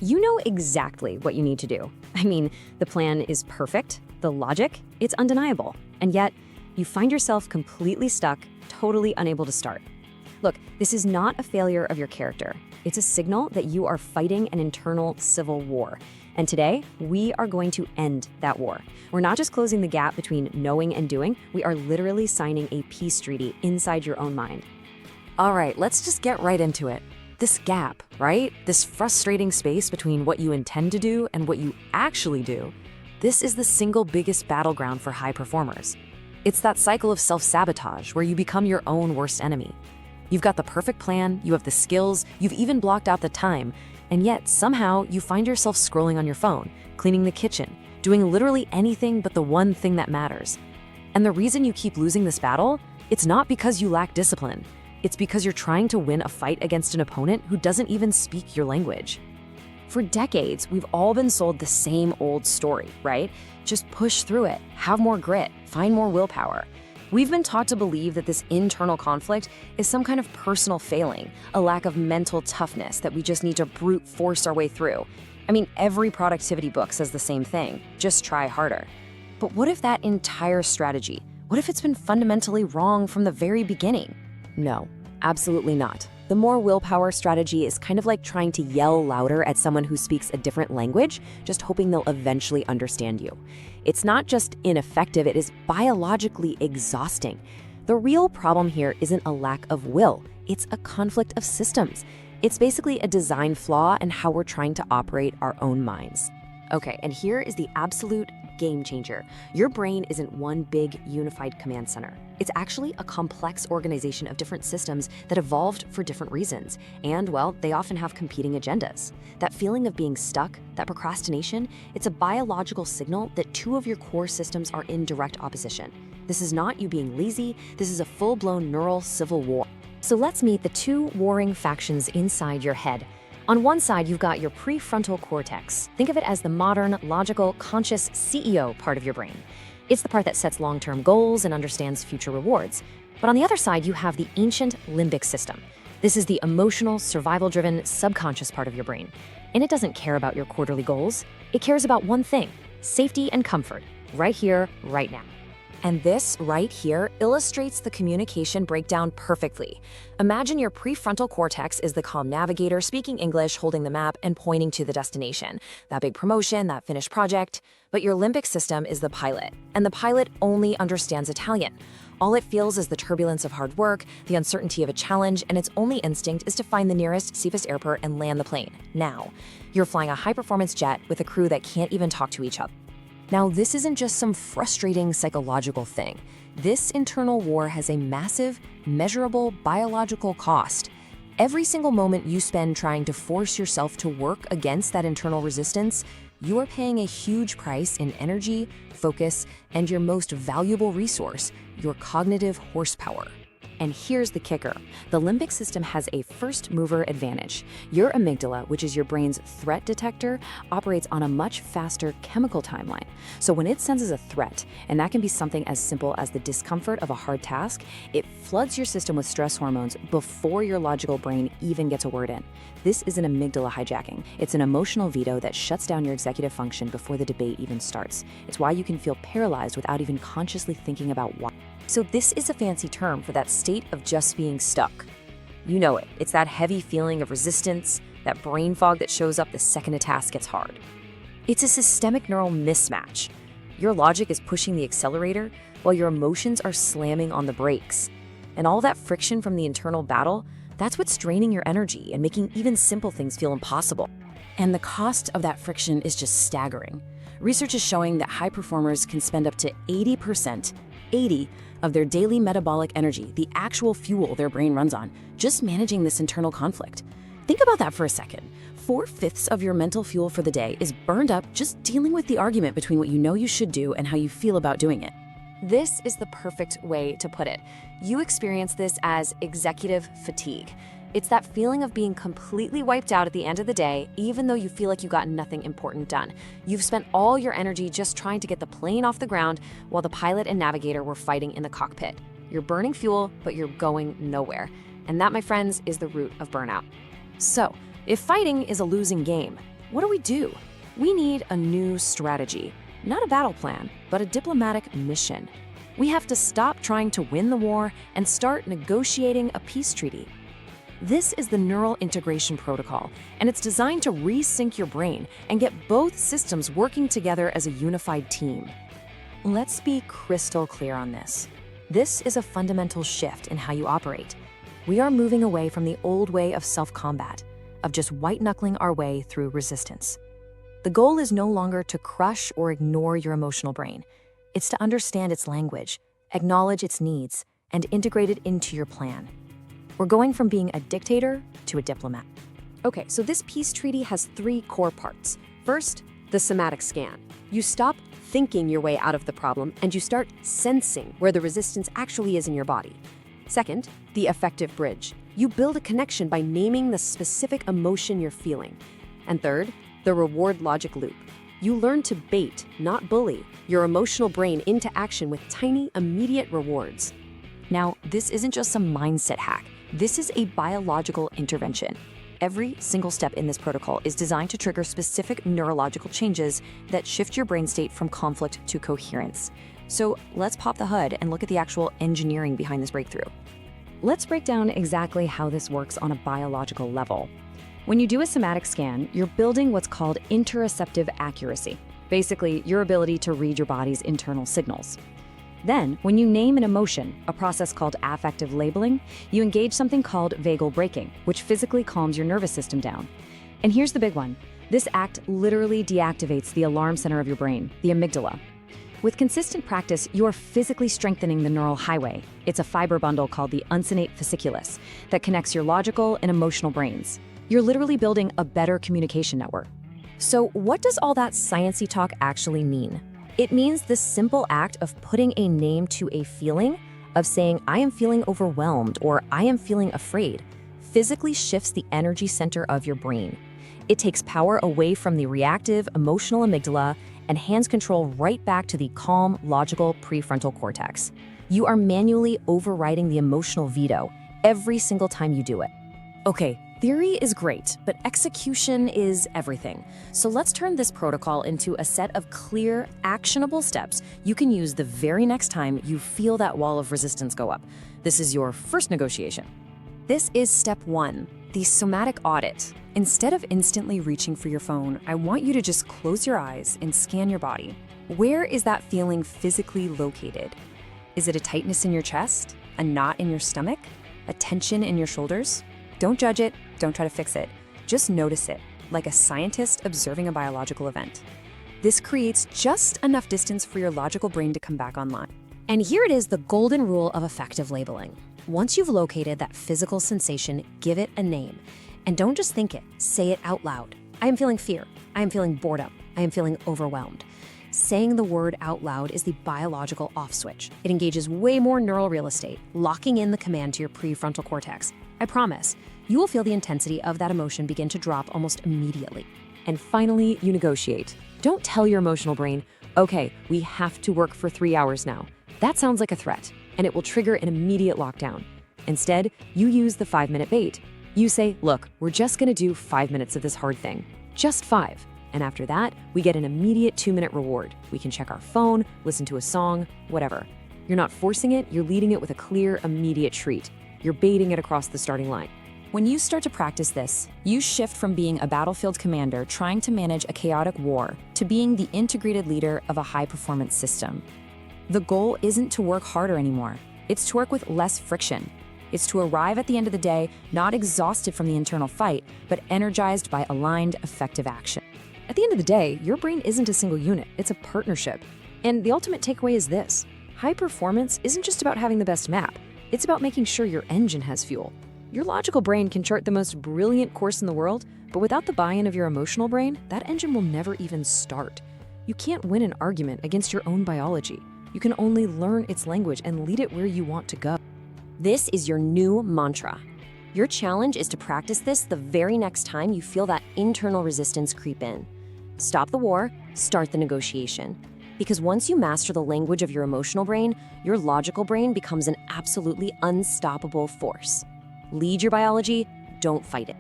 You know exactly what you need to do. I mean, the plan is perfect, the logic, it's undeniable. And yet, you find yourself completely stuck, totally unable to start. Look, this is not a failure of your character. It's a signal that you are fighting an internal civil war. And today, we are going to end that war. We're not just closing the gap between knowing and doing, we are literally signing a peace treaty inside your own mind. All right, let's just get right into it. This gap, right? This frustrating space between what you intend to do and what you actually do, this is the single biggest battleground for high performers. It's that cycle of self-sabotage where you become your own worst enemy. You've got the perfect plan, you have the skills, you've even blocked out the time, and yet somehow you find yourself scrolling on your phone, cleaning the kitchen, doing literally anything but the one thing that matters. And the reason you keep losing this battle, it's not because you lack discipline. It's because you're trying to win a fight against an opponent who doesn't even speak your language. For decades, we've all been sold the same old story, right? Just push through it, have more grit, find more willpower. We've been taught to believe that this internal conflict is some kind of personal failing, a lack of mental toughness that we just need to brute force our way through. I mean, every productivity book says the same thing, just try harder. But what if that entire strategy, what if it's been fundamentally wrong from the very beginning? No, absolutely not. The more willpower strategy is kind of like trying to yell louder at someone who speaks a different language, just hoping they'll eventually understand you. It's not just ineffective, it is biologically exhausting. The real problem here isn't a lack of will, it's a conflict of systems. It's basically a design flaw in how we're trying to operate our own minds. Okay, and here is the absolute game changer. Your brain isn't one big unified command center. It's actually a complex organization of different systems that evolved for different reasons. And, well, they often have competing agendas. That feeling of being stuck, that procrastination, it's a biological signal that two of your core systems are in direct opposition. This is not you being lazy, this is a full-blown neural civil war. So let's meet the two warring factions inside your head. On one side, you've got your prefrontal cortex. Think of it as the modern, logical, conscious CEO part of your brain. It's the part that sets long-term goals and understands future rewards. But on the other side, you have the ancient limbic system. This is the emotional, survival-driven, subconscious part of your brain. And it doesn't care about your quarterly goals. It cares about one thing, safety and comfort, right here, right now. And this right here illustrates the communication breakdown perfectly. Imagine your prefrontal cortex is the calm navigator speaking English, holding the map, and pointing to the destination. That big promotion, that finished project. But your limbic system is the pilot, and the pilot only understands Italian. All it feels is the turbulence of hard work, the uncertainty of a challenge, and its only instinct is to find the nearest, safest airport and land the plane, now. You're flying a high-performance jet with a crew that can't even talk to each other. Now, this isn't just some frustrating psychological thing. This internal war has a massive, measurable biological cost. Every single moment you spend trying to force yourself to work against that internal resistance, you are paying a huge price in energy, focus, and your most valuable resource, your cognitive horsepower. And here's the kicker. The limbic system has a first-mover advantage. Your amygdala, which is your brain's threat detector, operates on a much faster chemical timeline. So when it senses a threat, and that can be something as simple as the discomfort of a hard task, it floods your system with stress hormones before your logical brain even gets a word in. This is an amygdala hijacking. It's an emotional veto that shuts down your executive function before the debate even starts. It's why you can feel paralyzed without even consciously thinking about why. So this is a fancy term for that state of just being stuck. You know it. It's that heavy feeling of resistance, that brain fog that shows up the second a task gets hard. It's a systemic neural mismatch. Your logic is pushing the accelerator while your emotions are slamming on the brakes. And all that friction from the internal battle, that's what's draining your energy and making even simple things feel impossible. And the cost of that friction is just staggering. Research is showing that high performers can spend up to 80% of their daily metabolic energy, the actual fuel their brain runs on, just managing this internal conflict. Think about that for a second. 4/5 of your mental fuel for the day is burned up just dealing with the argument between what you know you should do and how you feel about doing it. This is the perfect way to put it. You experience this as executive fatigue. It's that feeling of being completely wiped out at the end of the day, even though you feel like you got nothing important done. You've spent all your energy just trying to get the plane off the ground while the pilot and navigator were fighting in the cockpit. You're burning fuel, but you're going nowhere. And that, my friends, is the root of burnout. So, if fighting is a losing game, what do? We need a new strategy. Not a battle plan, but a diplomatic mission. We have to stop trying to win the war and start negotiating a peace treaty. This is the Neural Integration Protocol, and it's designed to resync your brain and get both systems working together as a unified team. Let's be crystal clear on this. This is a fundamental shift in how you operate. We are moving away from the old way of self-combat, of just white-knuckling our way through resistance. The goal is no longer to crush or ignore your emotional brain. It's to understand its language, acknowledge its needs, and integrate it into your plan. We're going from being a dictator to a diplomat. Okay, so this peace treaty has 3 core parts. First, the somatic scan. You stop thinking your way out of the problem and you start sensing where the resistance actually is in your body. Second, the affective bridge. You build a connection by naming the specific emotion you're feeling. And third, the reward logic loop. You learn to bait, not bully, your emotional brain into action with tiny, immediate rewards. Now, this isn't just some mindset hack. This is a biological intervention. Every single step in this protocol is designed to trigger specific neurological changes that shift your brain state from conflict to coherence. So let's pop the hood and look at the actual engineering behind this breakthrough. Let's break down exactly how this works on a biological level. When you do a somatic scan, you're building what's called interoceptive accuracy, basically your ability to read your body's internal signals. Then, when you name an emotion, a process called affective labeling, you engage something called vagal braking, which physically calms your nervous system down. And here's the big one. This act literally deactivates the alarm center of your brain, the amygdala. With consistent practice, you are physically strengthening the neural highway. It's a fiber bundle called the uncinate fasciculus that connects your logical and emotional brains. You're literally building a better communication network. So what does all that sciencey talk actually mean? It means the simple act of putting a name to a feeling, of saying, I am feeling overwhelmed or I am feeling afraid, physically shifts the energy center of your brain. It takes power away from the reactive, emotional amygdala and hands control right back to the calm, logical prefrontal cortex. You are manually overriding the emotional veto every single time you do it. Okay, theory is great, but execution is everything. So let's turn this protocol into a set of clear, actionable steps you can use the very next time you feel that wall of resistance go up. This is your first negotiation. This is step 1, the somatic audit. Instead of instantly reaching for your phone, I want you to just close your eyes and scan your body. Where is that feeling physically located? Is it a tightness in your chest? A knot in your stomach? A tension in your shoulders? Don't judge it, don't try to fix it. Just notice it, like a scientist observing a biological event. This creates just enough distance for your logical brain to come back online. And here it is, the golden rule of affective labeling. Once you've located that physical sensation, give it a name. And don't just think it, say it out loud. I am feeling fear. I am feeling boredom. I am feeling overwhelmed. Saying the word out loud is the biological off switch. It engages way more neural real estate, locking in the command to your prefrontal cortex. I promise, you will feel the intensity of that emotion begin to drop almost immediately. And finally, you negotiate. Don't tell your emotional brain, okay, we have to work for 3 hours now. That sounds like a threat, and it will trigger an immediate lockdown. Instead, you use the 5-minute bait. You say, look, we're just gonna do 5 minutes of this hard thing. Just 5. And after that, we get an immediate 2-minute reward. We can check our phone, listen to a song, whatever. You're not forcing it, you're leading it with a clear, immediate treat. You're baiting it across the starting line. When you start to practice this, you shift from being a battlefield commander trying to manage a chaotic war to being the integrated leader of a high-performance system. The goal isn't to work harder anymore. It's to work with less friction. It's to arrive at the end of the day not exhausted from the internal fight, but energized by aligned, effective action. At the end of the day, your brain isn't a single unit, it's a partnership. And the ultimate takeaway is this: high performance isn't just about having the best map, it's about making sure your engine has fuel. Your logical brain can chart the most brilliant course in the world, but without the buy-in of your emotional brain, that engine will never even start. You can't win an argument against your own biology. You can only learn its language and lead it where you want to go. This is your new mantra. Your challenge is to practice this the very next time you feel that internal resistance creep in. Stop the war, start the negotiation. Because once you master the language of your emotional brain, your logical brain becomes an absolutely unstoppable force. Lead your biology, don't fight it.